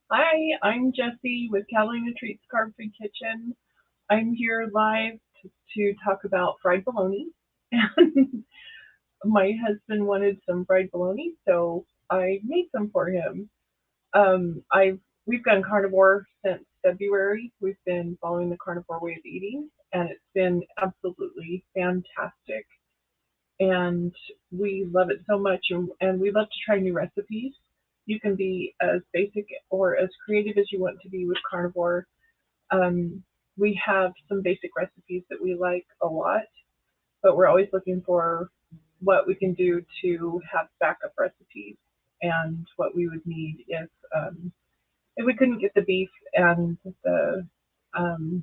Hi, I'm Jessie with Catalina Treats Carb Food Kitchen. I'm here live to talk about fried bologna. And my husband wanted some fried bologna, so I made some for him. We've gone carnivore since February. We've been following the carnivore way of eating, and it's been absolutely fantastic. And we love it so much, and we love to try new recipes. You can be as basic or as creative as you want to be with carnivore. We have some basic recipes that we like a lot, but we're always looking for what we can do to have backup recipes and what we would need if we couldn't get the beef and the um,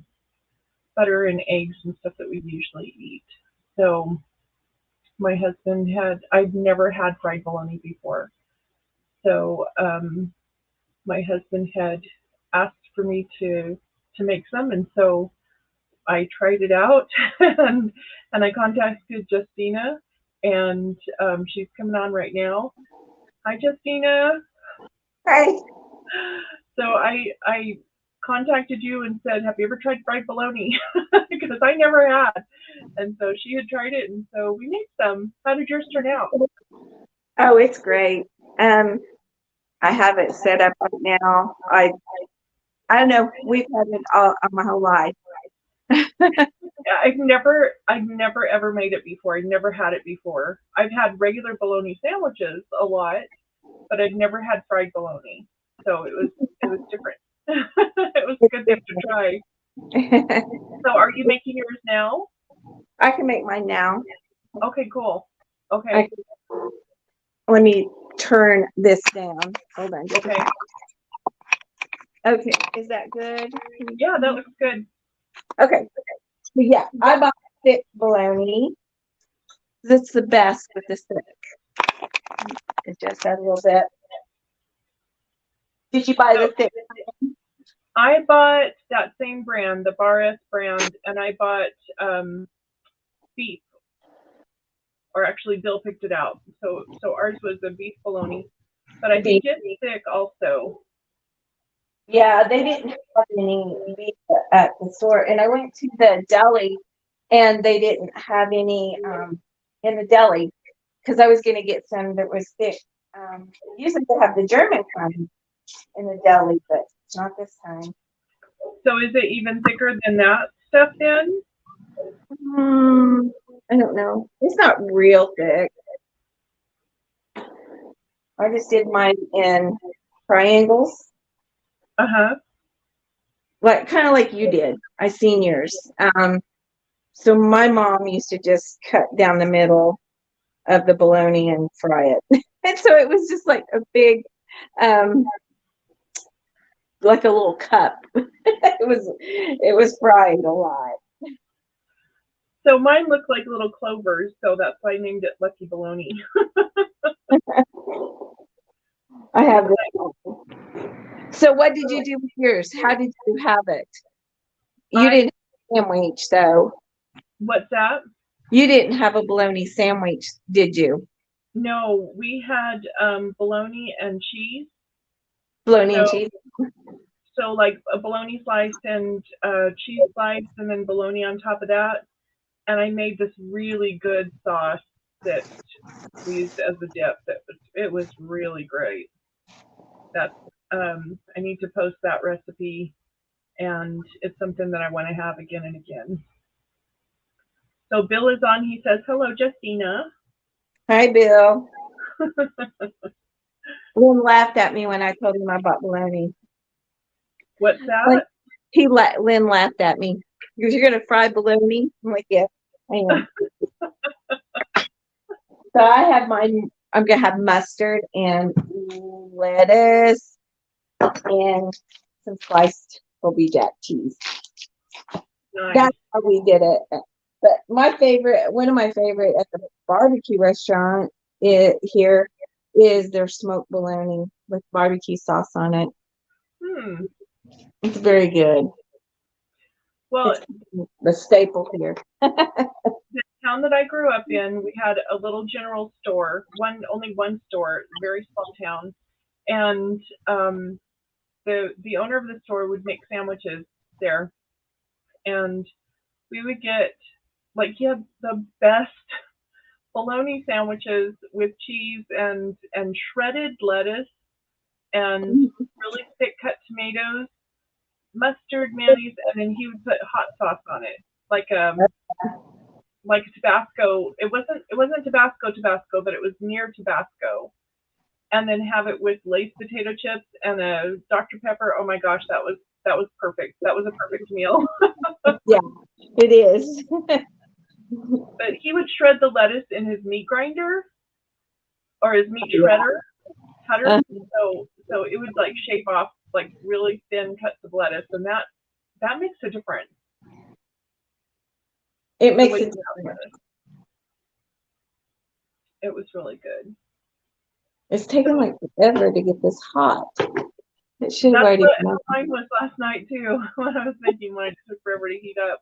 butter and eggs and stuff that we usually eat. So my husband I'd never had fried bologna before. So my husband had asked for me to make some, and so I tried it out, and I contacted Justina, and she's coming on right now. Hi, Justina. Right. So I contacted you and said, "Have you ever tried fried bologna?" Because I never had, and so she had tried it, and so we made some. How did yours turn out? Oh, it's great. Um, I have it set up right now. I don't know. We've had it all my whole life. I've never ever made it before. I've never had it before. I've had regular bologna sandwiches a lot, but I've never had fried bologna. So it was different. It was a good thing to try. So are you making yours now? I can make mine now. Okay, cool. I, Okay, let me turn this down. Hold on. okay. Okay. Is that good? Yeah, that looks good. Okay. So yeah, I bought thick bologna. It's the best with the thick. It's just a little bit. Did you buy So the thick? I bought that same brand, the Bar S brand, and I bought beef, or actually Bill picked it out. So ours was a beef bologna, but I think Beef? it's thick also. Yeah, they didn't have any beef at the store. And I went to the deli and they didn't have any in the deli because I was going to get some that was thick. Usually they have the German kind in the deli, but not this time. So is it even thicker than that stuff then? Hmm, I don't know. It's not real thick. I just did mine in triangles, Uh huh. like kind of like you did. I seen yours. So my mom used to just cut down the middle of the bologna and fry it. And so it was just like a big, um, like a little cup. It was fried a lot. So mine look like little clovers, so that's why I named it Lucky Bologna. I have this. So what did you do with yours? How did you have it? You I didn't have a sandwich though. What's that? You didn't have a bologna sandwich, did you? No, we had bologna and cheese. Bologna and So cheese. so like a bologna slice and cheese slice, and then bologna on top of that. And I made this really good sauce that we used as a dip. It was really great. That's I need to post that recipe, and it's something that I want to have again and again. So Bill is on. He says, "Hello, Justina." Hi, Bill. Lynn laughed at me when I told him I bought bologna. What's Lynn, that? Lynn laughed at me. He goes, "You're gonna fry bologna?" I'm like, "Yeah, I am." So I have mine. I'm gonna have mustard and lettuce and some sliced Colby Jack cheese. Nice. That's how we did it. But one of my favorite at the barbecue restaurant here is their smoked bologna with barbecue sauce on it. Hmm. It's very good. Well, It's the staple here. the town that I grew up in, we had a little general store, only one store, very small town, and the owner of the store would make sandwiches there, and we would get like he had the best bologna sandwiches with cheese and shredded lettuce and really thick cut tomatoes, mustard, mayonnaise, and then he would put hot sauce on it, like like Tabasco. It wasn't Tabasco, but it was near Tabasco. And then have it with Lay's potato chips and a Dr. Pepper. Oh my gosh, that was perfect. That was a perfect meal. Yeah, it is. But he would shred the lettuce in his meat grinder or his meat Yeah. cutter. So it would like shape off like really thin cuts of lettuce, and that makes a difference. It makes With it that different. lettuce. It was really good. It's taken like forever to get this hot. It should have That's already what been up. mine was last night too. When I was thinking when it took forever to heat up.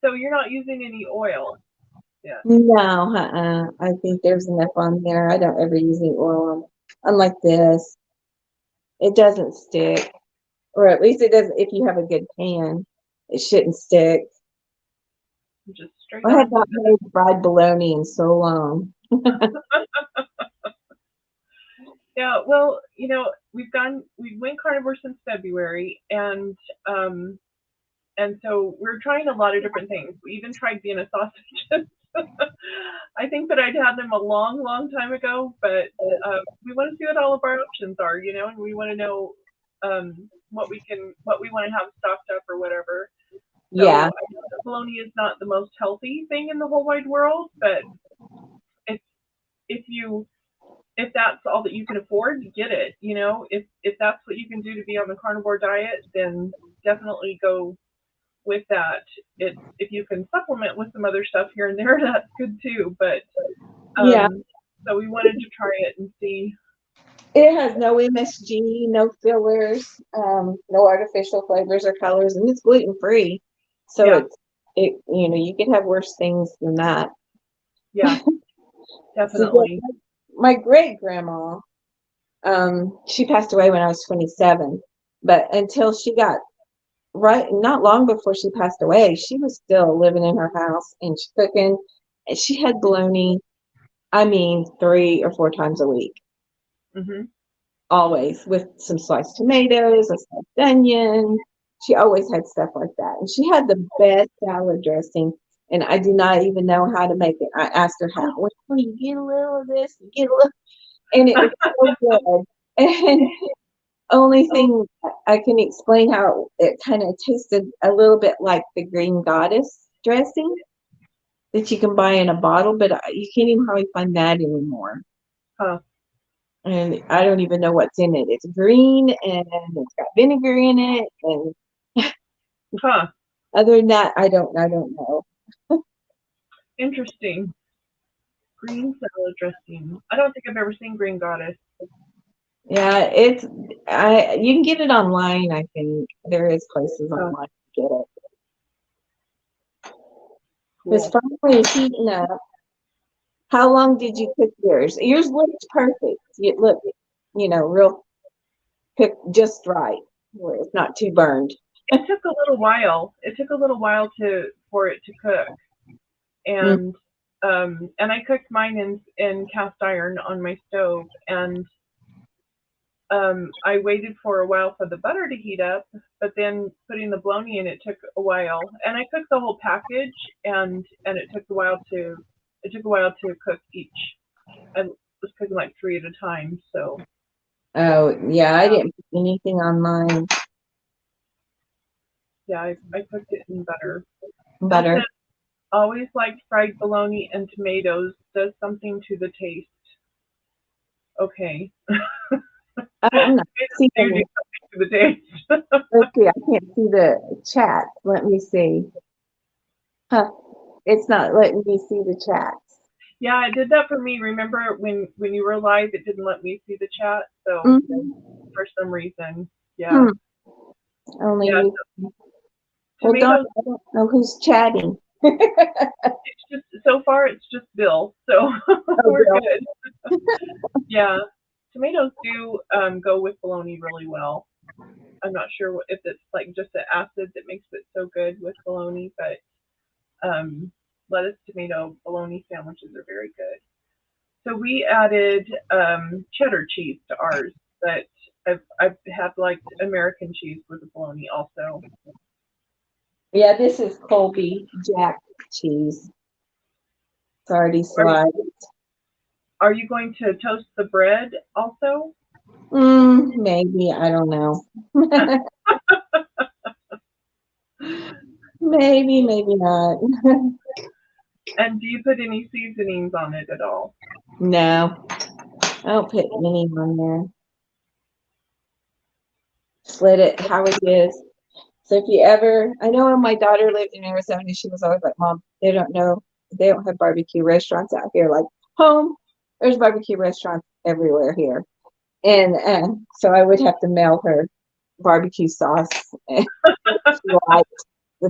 So you're not using any oil. Yeah. No, I think there's enough on there. I don't ever use any oil on. Unlike this, it doesn't stick, or at least it doesn't. If you have a good pan, it shouldn't stick. Just straight I have on. not made fried bologna in so long. Yeah, well, we went carnivore since February, and so we're trying a lot of different things. We even tried Vienna sausages. I think that I'd had them a long, long time ago, but we want to see what all of our options are, and we want to know what we want to have stocked up or whatever. So Yeah, I know that bologna is not the most healthy thing in the whole wide world, but if if you if that's all that you can afford, get it. If that's what you can do to be on the carnivore diet, then definitely go with that. If you can supplement with some other stuff here and there, that's good too. But yeah. so we wanted to try it and see. It has no MSG, no fillers, no artificial flavors or colors, and it's gluten free. So Yeah, you could have worse things than that. yeah, So yeah, definitely. my great grandma, she passed away when I was 27, but until she got not long before she passed away, she was still living in her house and she cooking, and she had bologna, I mean, 3 or 4 times a week, Mhm. always with some sliced tomatoes, a sliced onion. She always had stuff like that, and she had the best salad dressing. And I do not even know how to make it. I asked her how. Well, you get a little of this, you get a little, and it was so good. And only thing I can explain how it kind of tasted a little bit like the green goddess dressing that you can buy in a bottle, but you can't even hardly find that anymore. Huh. And I don't even know what's in it. It's green and it's got vinegar in it, and Huh. other than that, I don't know. Interesting. Green salad dressing. I don't think I've ever seen green goddess. Yeah, you can get it online. I think there is places Huh. online to get it. It's Cool. finally heating up. How long did you cook yours? Yours looks perfect. It look, real cooked just right, where it's not too burned. It took a little while. It took a little while for it to cook, Mm. and I cooked mine in cast iron on my stove, and I waited for a while for the butter to heat up, but then putting the bologna in it took a while, and I cooked the whole package, and it took a while to cook each. I was cooking like three at a time, so Oh, yeah, I yeah, didn't put anything on mine. yeah, I cooked it in butter. Bill Butter. said always liked fried bologna and tomatoes. Does something to the taste. Okay, I'm not tomatoes do seeing. something to the taste. Okay, I can't see the chat. Let me see. Huh. It's not letting me see the chats. Yeah, it did that for me. Remember when you were live, it didn't let me see the chat. So Mhm. for some reason, yeah, Hmm. Only yeah. you. Well, Dawn, Tomatoes. I don't know who's chatting. It's just so far it's just Bill, so Oh, we're Bill. good. Yeah, tomatoes do go with bologna really well. I'm not sure if it's like just the acid that makes it so good with bologna, but lettuce tomato bologna sandwiches are very good. So we added cheddar cheese to ours, but I've had liked American cheese with the bologna also. Yeah, this is Colby Jack cheese. It's already Are, sliced. are you going to toast the bread also? Maybe, I don't know. Maybe, maybe not. And do you put any seasonings on it at all? No, I don't put any on there. Just let it how it is. So if you ever, I know when my daughter lived in Arizona, she was always like, Mom, they don't have barbecue restaurants out here. Like home, there's barbecue restaurants everywhere here. And so I would have to mail her barbecue sauce that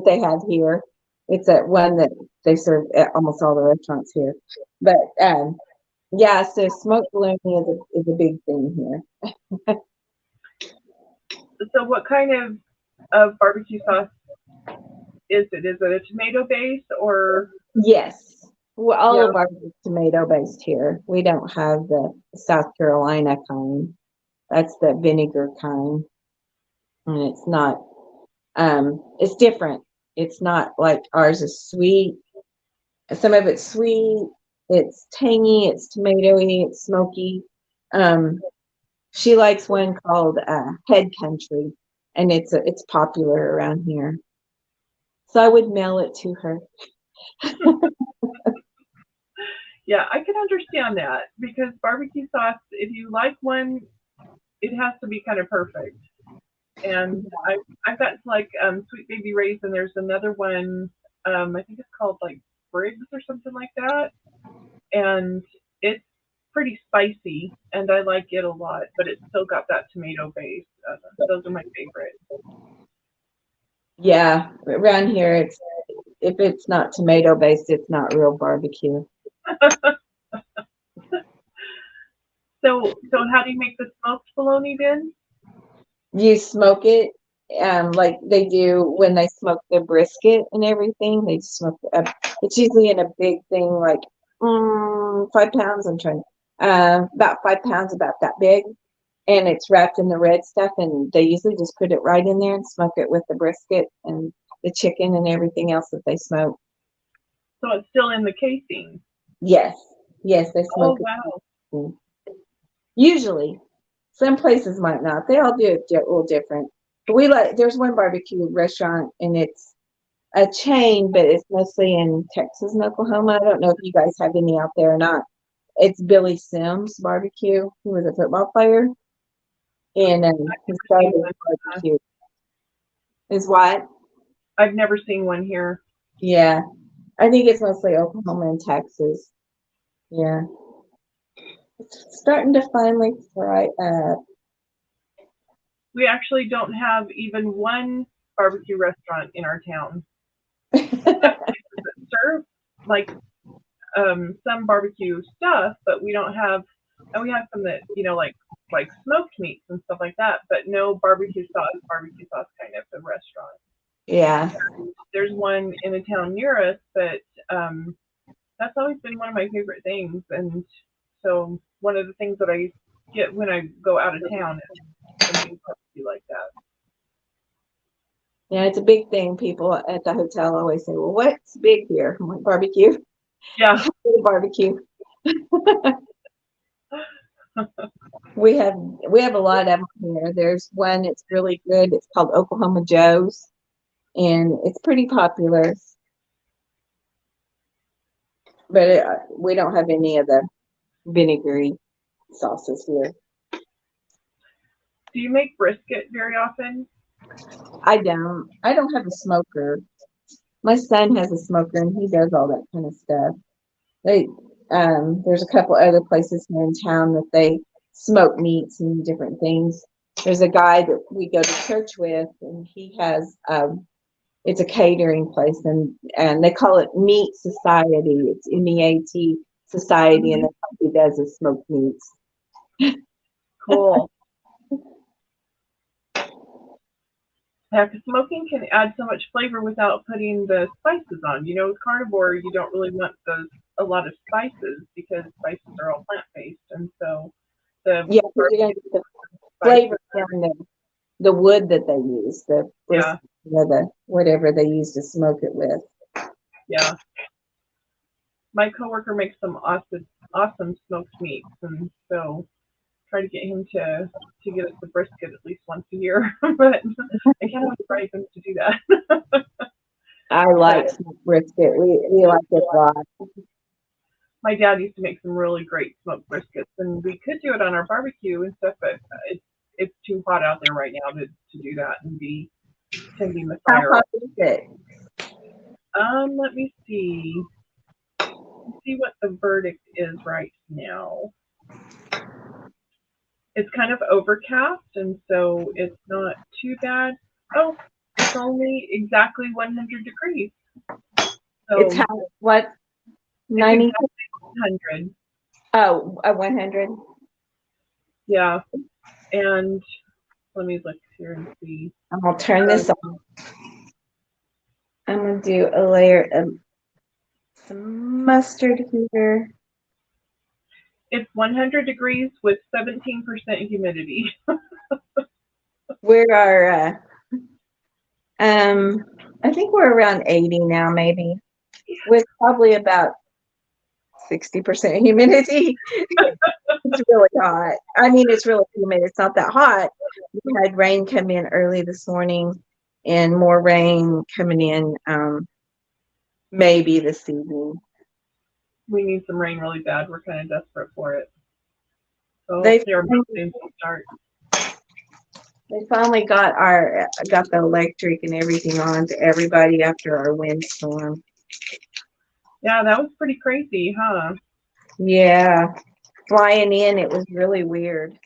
they have here. It's at one that they serve at almost all the restaurants here. But yeah, so smoked bologna is a big thing here. So what kind of barbecue sauce is it? Is it a tomato base or Yes. Well, all yeah? of ours is tomato based here. We don't have the South Carolina kind. That's the vinegar kind. And it's different. It's not like ours is sweet. Some of it's sweet, it's tangy, it's tomatoey, it's smoky. Um, she likes one called Head Country, and it's popular around here. So I would mail it to her. Yeah, I can understand that because barbecue sauce, if you like one, it has to be kind of perfect. And I've got like Sweet Baby Ray's, and there's another one. I think it's called like Briggs or something like that, and it's pretty spicy, and I like it a lot. But it's still got that tomato base. Those are my favorite. Yeah, around here it's if it's not tomato based, it's not real barbecue. So how do you make the smoked bologna then? You smoke it, like they do when they smoke the brisket and everything. They smoke it up. It's usually in a big thing, like 5 pounds. I'm trying, about 5 pounds, about that big, and it's wrapped in the red stuff. And they usually just put it right in there and smoke it with the brisket and the chicken and everything else that they smoke. So it's still in the casing. Yes, yes, they Oh smoke wow. it. Usually, some places might not. They all do it a little different. But there's one barbecue restaurant and it's a chain, but it's mostly in Texas and Oklahoma. I don't know if you guys have any out there or not. It's Billy Sims Barbecue. He was a football player and he started barbecue. Is what? I've never seen one here. Yeah. I think it's mostly Oklahoma and Texas. Yeah. It's starting to finally fry up. We actually don't have even one barbecue restaurant in our town. Serve like some barbecue stuff, but we don't have, and we have some that like smoked meats and stuff like that, but no barbecue sauce kind of a restaurant. Yeah. There's one in a town near us, but that's always been one of my favorite things, and so one of the things that I get when I go out of town is something barbecue like that. Yeah, it's a big thing. People at the hotel always say, "Well, what's big here?" I'm like, "Barbecue." Yeah. Barbecue. We have a lot of them here. There's one it's really good. It's called Oklahoma Joe's, and it's pretty popular. But we don't have any of the vinegary sauces here. Do you make brisket very often? I don't. I don't have a smoker. My son has a smoker, and he does all that kind of stuff. They there's a couple other places here in town that they smoke meats and different things. There's a guy that we go to church with, and he has it's a catering place, and they call it Meat Society. It's MEAT Society, and Mm-hmm. that's what he does is smoke meats. Cool. Yeah, because smoking can add so much flavor without putting the spices on. You know, with carnivore, you don't really want those a lot of spices because spices are all plant based, and so the Yeah, 'cause you're gonna barbecue get the spices flavor are from the wood that they use, the yeah, brisket, the whatever they use to smoke it with. yeah. My coworker makes some awesome smoked meats, and so try to get him to get us the brisket at least once a year, but I can't always bribe him to do that. I But like smoked brisket. We like it a lot. my dad used to make some really great smoked briskets, and we could do it on our barbecue and stuff, but it's too hot out there right now to do that and be tending the How fire. hot is it? Let me see. Let's see what the verdict is right now. It's kind of overcast, and so it's not too bad. Oh, it's only exactly 100 degrees. It's So how, what, it's 90? exactly 100. Oh, a 100? Yeah. And let me look here and see. I'll turn Um, this on. I'm gonna do a layer of some mustard here. it's 100 degrees with 17% humidity. We are, I think we're around 80 now, maybe, with probably about 60% humidity. It's really hot. I mean, it's really humid. It's not that hot. We had rain come in early this morning and more rain coming in maybe this evening. We need some rain really bad. We're kind of desperate for it. So They hopefully our mountains will start. finally got the electric and everything on to everybody after our windstorm. Yeah, that was pretty crazy, huh? Yeah, flying in, it was really weird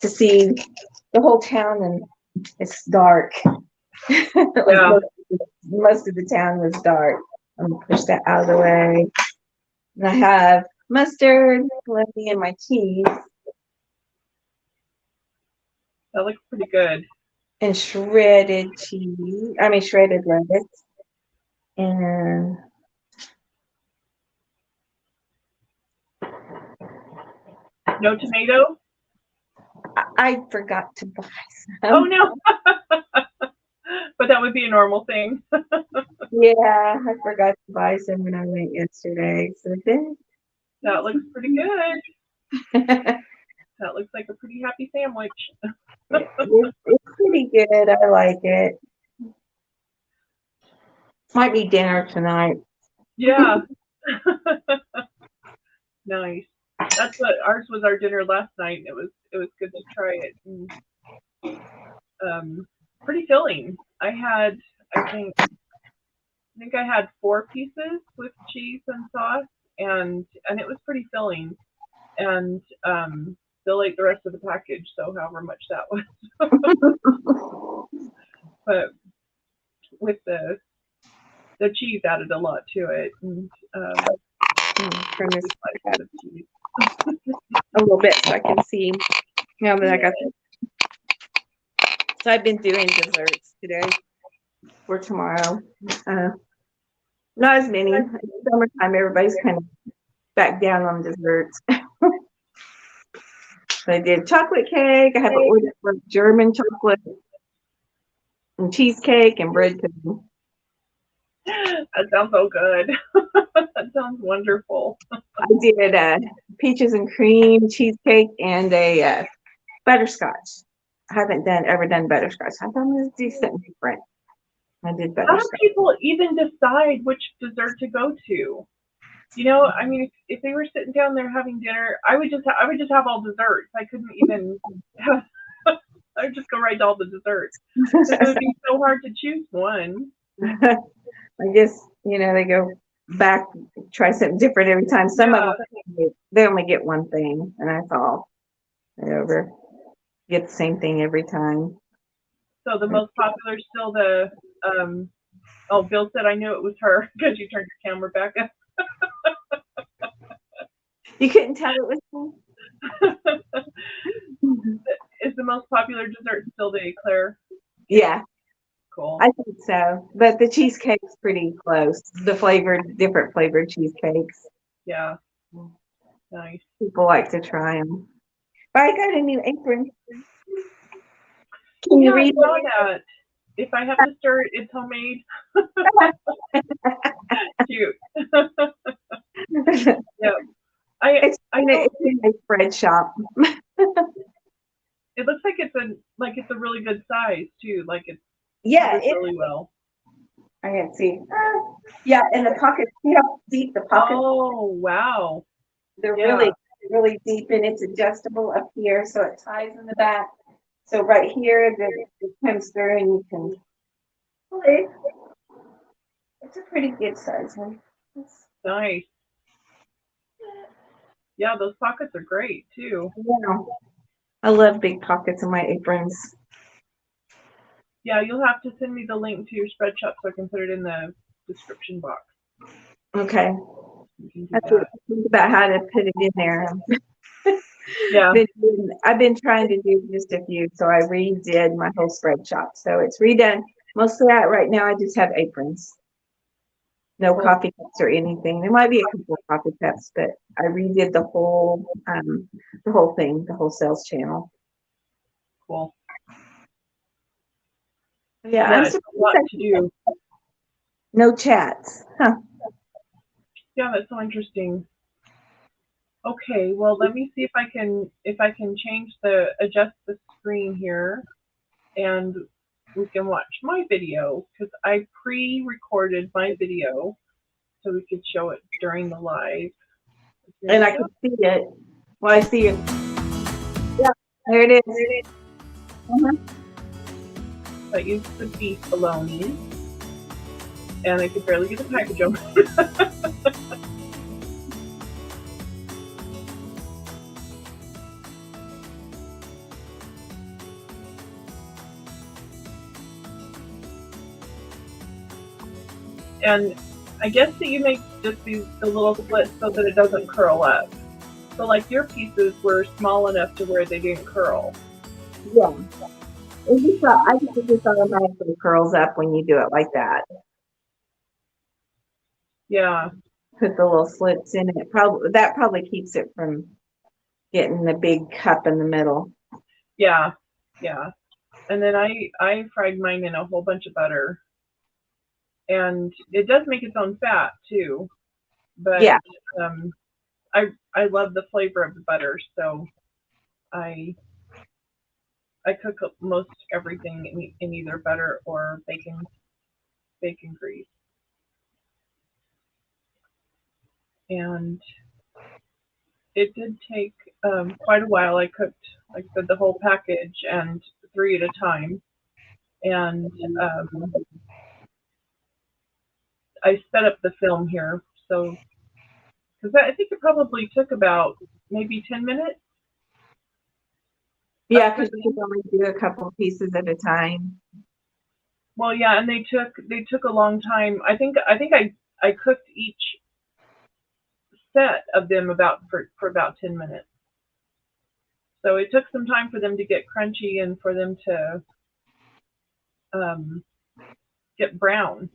to see the whole town and it's dark. Like Yeah, most of the town was dark. I'm gonna push that out of the way. And I have mustard, bologna, and my cheese, that looks pretty good. and shredded cheese. I mean shredded lettuce. And No tomato? I forgot to buy Oh some. no. But that would be a normal thing. Yeah, I forgot to buy some when I went yesterday. So then That looks pretty good. That looks like a pretty happy sandwich. it's pretty good. I like it. Might be dinner tonight. Yeah. Nice. That's what ours was our dinner last night. It was good to try it. And, pretty filling. I think I had 4 pieces with cheese and sauce, and it was pretty filling. And still ate the rest of the package, so however much that was. But with the cheese added a lot to it, and Turn this slices of cheese. a little bit so I can see now that I got this. So I've been doing desserts today for tomorrow. Not as many. In summertime, everybody's kind of back down on desserts. So I did chocolate cake. I have an order for German chocolate and cheesecake and bread pudding. That sounds so good. That sounds wonderful. I did peaches and cream cheesecake and a butterscotch. I haven't ever done butterscotch. I thought it was decent different. I did How do butterscotch. people even decide which dessert to go to? You know, I mean, if they were sitting down there having dinner, I would just have all desserts. I couldn't even have. I would just go right to all the desserts because it would be so hard to choose one. I guess, they go back, try something different every time. Some of them, they only get one thing, and that's all. They get the same thing every time. So the most popular is still the. Oh, Bill said I knew it was her because you turned your camera back up. You couldn't tell it was me? Is the most popular dessert still the eclair? Yeah. Cool. I think so. But the cheesecake's pretty close. Different flavored cheesecakes. Yeah. Nice. People like to try them. But I got a new apron. Oh Can yeah, you I read saw that. If I have to stir it, it's homemade. Cute. it? Yeah. I It's I don't. it's in a spread shop. It looks like it's a really good size too. Like it's Yeah, covered really well. I can see. Yeah, and the pockets, see how deep the pockets, Oh wow. they're Yeah. really deep, and it's adjustable up here, so it ties in the back. So right here, it comes through and you can pull it. It's a pretty good size one. Nice. Yeah, those pockets are great too. Yeah. I love big pockets in my aprons. Yeah, you'll have to send me the link to your spread shop so I can put it in the description box. Okay. You can I do have to that. think about how to put it in there. Yeah. I've been trying to do just a few, so I redid my whole spread shop. So it's redone. Mostly right now, I just have aprons. No Cool. coffee cups or anything. There might be a couple of coffee cups, but I redid the whole thing, the whole sales channel. Cool. Yeah, Yeah, I'm it's a surprised lot to do. no chats. Huh. Yeah, that's so interesting. Okay, well let me see if I can adjust the screen here and we can watch my video because I pre-recorded my video so we could show it during the live. Here And we I go. can see it. Well, I see it. Yeah, there it is. Uh-huh. I used the beef bologna and I could barely get the package open. And I guess that you make just the little slits so that it doesn't curl up. So like your pieces were small enough to where they didn't curl. Yeah. I think it just automatically curls up when you do it like that. Yeah. Put the little slits in it. Probably keeps it from getting the big cup in the middle. Yeah. Yeah. And then I fried mine in a whole bunch of butter. And it does make its own fat too. But Yeah. um I love the flavor of the butter, so I I cook up most everything in either butter or bacon grease. And it did take quite a while. I cooked, like I said, the whole package and three at a time. And I sped up the film here, so because I think it probably took about maybe 10 minutes Yeah, of because you cooking. can only do a couple pieces at a time. Well, yeah, and they took a long time. I think I cooked each set of them for about 10 minutes. So it took some time for them to get crunchy and for them to um, get brown.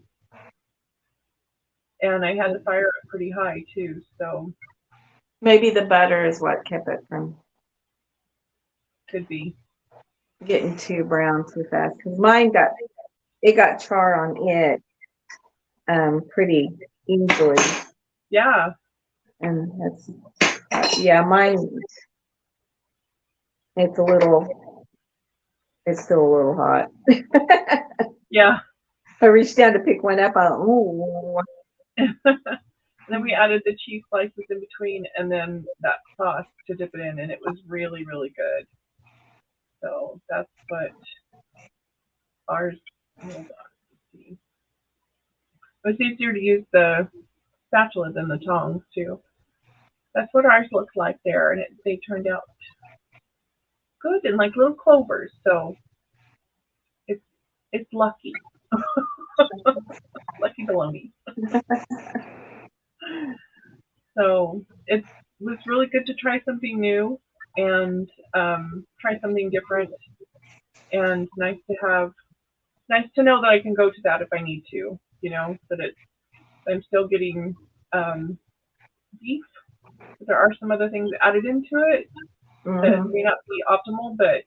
And I had the fire up pretty high too, so Maybe the butter is what kept it from could be. getting too brown too fast. Because mine got char on it pretty easily. Yeah, And yeah, mine, it's still a little hot. yeah. I reached down to pick one up. Ooh. Then we added the cheese slices in between and then that sauce to dip it in, and it was really, really good. So that's what ours, hold on, let's see. It was easier to use the spatula than the tongs too. That's what ours looked like there, and they turned out good and like little clovers. So it's it's lucky, lucky bologna. So it was really good to try something new and try something different, and nice to have nice to know that I can go to that if I need to. That I'm still getting beef. There are some other things added into it that Mm-hmm. may not be optimal, but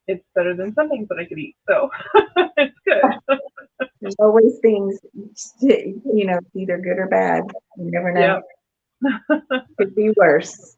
it's better than some things that I could eat. So it's good. There's always things, it's either good or bad. You never Yeah. know. Could be worse.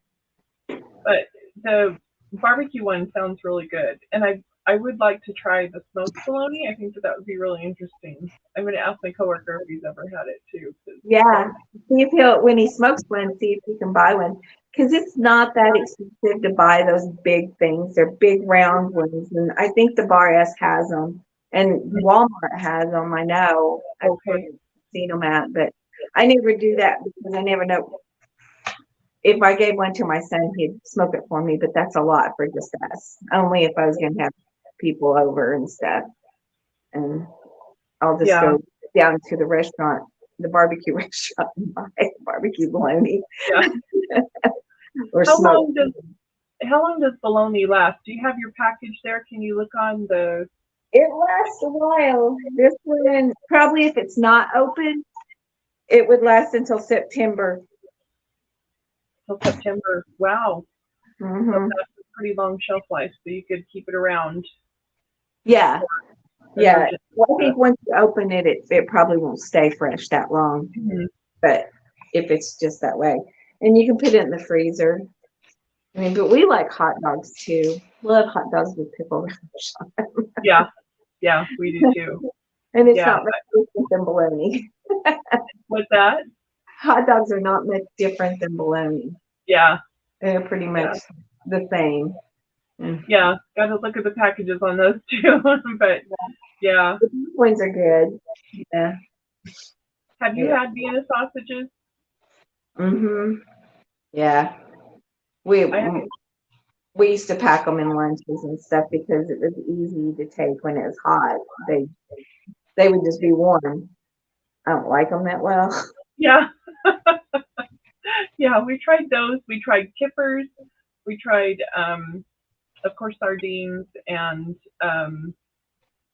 But the barbecue one sounds really good, and I would like to try the smoked bologna. I think that would be really interesting. I'm going to ask my coworker if he's ever had it too. Yeah. See if when he smokes one, see if he can buy one. Because it's not that expensive to buy those big things. They're big round ones. And I think the Bar S has them. And Walmart has them, I know. I've Okay. seen them at, but I never do that because I never know. If I gave one to my son, he'd smoke it for me, but that's a lot for just us. Only if I was going to have people over and stuff. And I'll just Yeah. go down to the restaurant, the barbecue restaurant, and buy barbecue bologna Yeah. or How smoke. long does bologna last? Do you have your package there? Can you look on the? It lasts a while. This one, probably if it's not open, it would last until September. Till September. Wow. So Hmm. that's a pretty long shelf life, so you could keep it around. Yeah, yeah. Emergency Well, I stuff. think once you open it, it probably won't stay fresh that long. Mhm. But if it's just that way, and you can put it in the freezer. I mean, but we like hot dogs too. Love hot dogs with pickle relish on them. Yeah. Yeah, we do too. And it's Yeah. not much different than bologna. What's that? Hot dogs are not much different than bologna. Yeah. They're pretty Yeah. much the same. Mm. Yeah. Got to look at the packages on those too. But yeah. The pink ones are good. Yeah. Have you Yeah. had Vienna sausages? Mhm. Yeah. We I have. we used to pack them in lunches and stuff because it was easy to take when it was hot. They would just be warm. I don't like them that well. Yeah. Yeah. We tried those. We tried kippers. We tried, of course, sardines and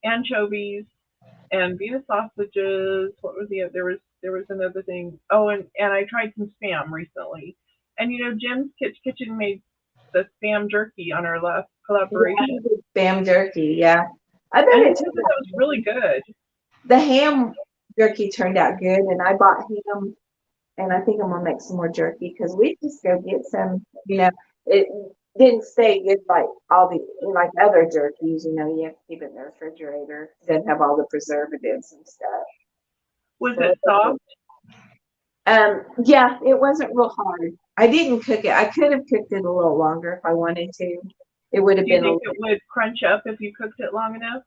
anchovies and Vienna sausages. What was the other? There was another thing. Oh, and I tried some spam recently. And Jim's Kitchen made the spam jerky on our last collaboration, Spam jerky. Yeah. I bet and he it said turned that was really good. the ham jerky turned out good, and I bought ham, and I think I'm gonna make some more jerky because we just go get some. It didn't stay good like all the like other jerkies. You have to keep it in the refrigerator. It doesn't have all the preservatives and stuff. Was So, it soft? yeah, it wasn't real hard. I didn't cook it. I could have cooked it a little longer if I wanted to. It would have Do you been think it would crunch up if you cooked it long enough?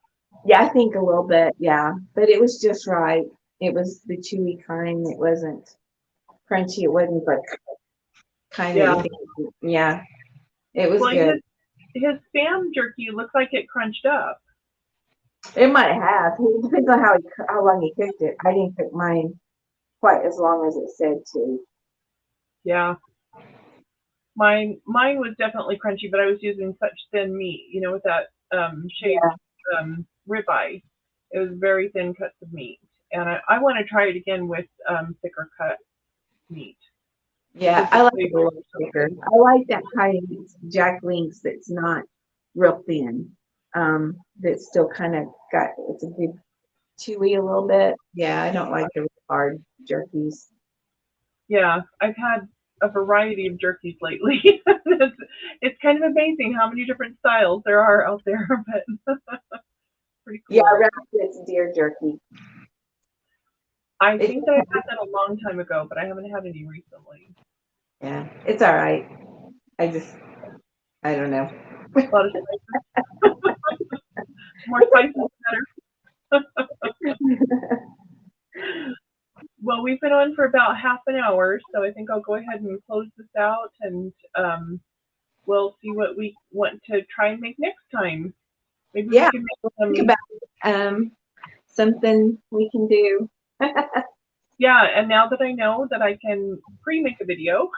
yeah, I think a little bit, yeah. But it was just right. It was the chewy kind. It wasn't crunchy. It wasn't like kind of Yeah. yeah. It was Well, good. his spam jerky looked like it crunched up. It might have. It depends on how long he cooked it. I didn't cook mine quite as long as it said to. Yeah. Mine was definitely crunchy, but I was using such thin meat, with that shaved Yeah, ribeye. It was very thin cuts of meat, and I want to try it again with thicker cut meat. yeah. Just I the like it a flavor little was so thicker. good. I like that kind of Jack Links that's not real thin. That's still kind of got it's a good chewy a little bit. Yeah, I don't like the hard jerkies. Yeah, I've had a variety of jerkies lately. it's kind of amazing how many different styles there are out there, but pretty Yeah, cool. it's deer jerky. I It's think that I had that a long time ago, but I haven't had any recently. yeah, it's all right. I don't know. A lot of spices. More spices, the better. Well, we've been on for about half an hour, so I think I'll go ahead and close this out, and we'll see what we want to try and make next time. Maybe we Yeah, can make think some. about something we can do. Yeah, and now that I know that I can pre-make a video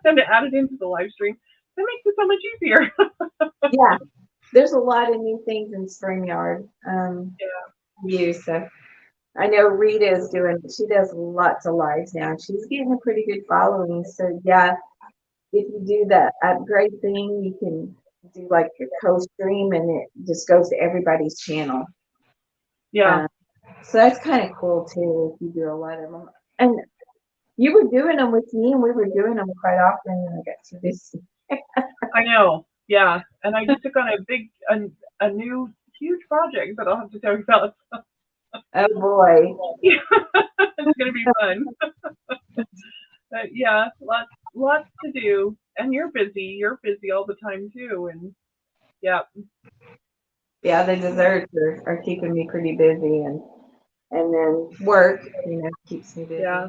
and add it into the live stream, that makes it so much easier. Yeah, there's a lot of new things in StreamYard. So I know Rita is doing. She does lots of lives now. She's getting a pretty good following. So yeah, if you do the upgrade thing, you can do like a co-stream, and it just goes to everybody's channel. Yeah. So that's kind of cool too if you do a lot of them. And you were doing them with me, and we were doing them quite often, and I got too busy. I know. Yeah. And I just took on a new huge project that I'll have to tell you about. Oh boy. Yeah. It's gonna be fun. But yeah, lots to do. And you're busy. You're busy all the time too. And yeah. Yeah, the desserts are keeping me pretty busy, and then work, keeps me busy. Yeah.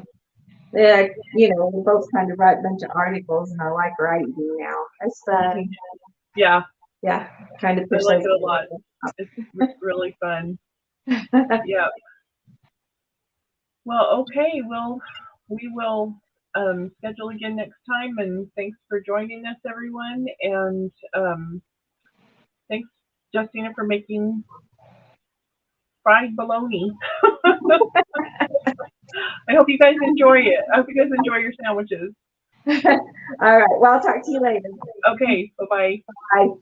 Yeah, we both kind of write a bunch of articles, and I like writing now. That's fun. Yeah. Yeah, kind of I push like those. it a lot. It's really fun. Yeah. Well, okay. Well, we will schedule again next time. And thanks for joining us, everyone. And thanks, Justina, for making fried bologna. I hope you guys enjoy it. I hope you guys enjoy your sandwiches. All right. Well, I'll talk to you later. Okay. Bye bye. Bye.